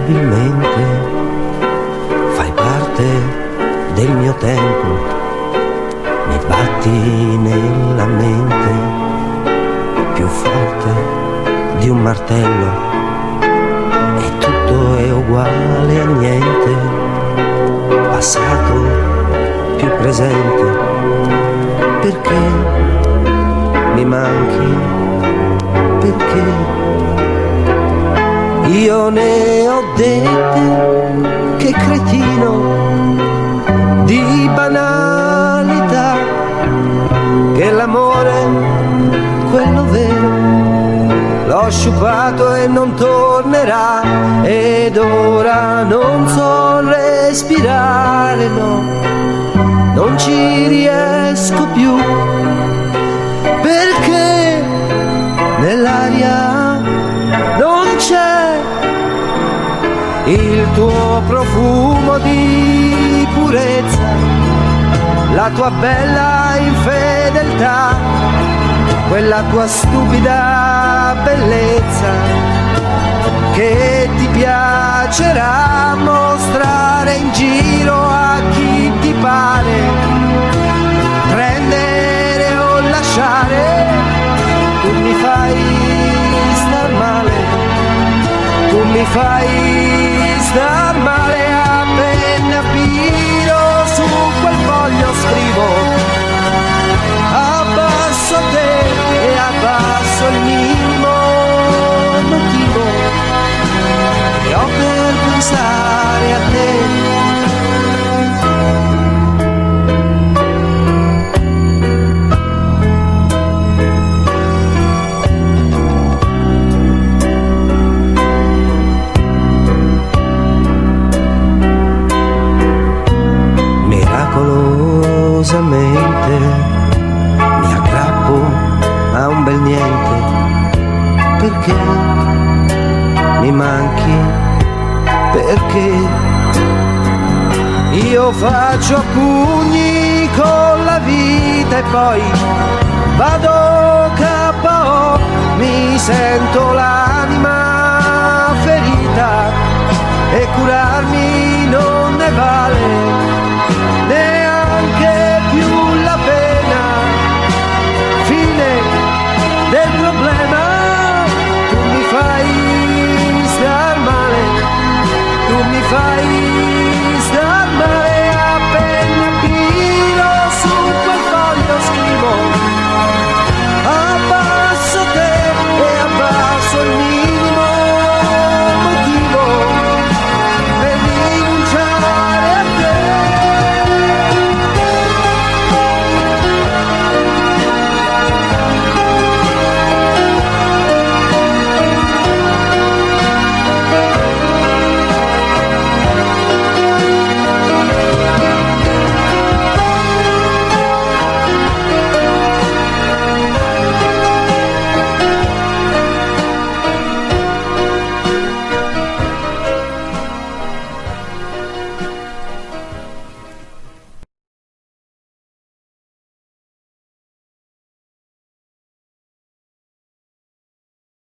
inevitabilmente fai parte del mio tempo, mi batti nella mente più forte di un martello e tutto è uguale a niente, passato più presente, perché mi manchi, perché io ne ho dette, che cretino di banalità, che l'amore, quello vero, l'ho sciupato e non tornerà, ed ora non so respirare, no, non ci riesco più, perché nell'aria non c'è il tuo profumo di purezza, la tua bella infedeltà, quella tua stupida bellezza che ti piacerà mostrare in giro a chi ti pare, prendere o lasciare. Tu mi fai star male, tu mi fai star male, appena piro su quel foglio scrivo, abbasso te e abbasso il minimo motivo che ho per pensare a te. Miracolosamente mi aggrappo a un bel niente, perché mi manchi, perché io faccio a pugni con la vita e poi vado KO, mi sento l'anima ferita e curarmi non ne vale.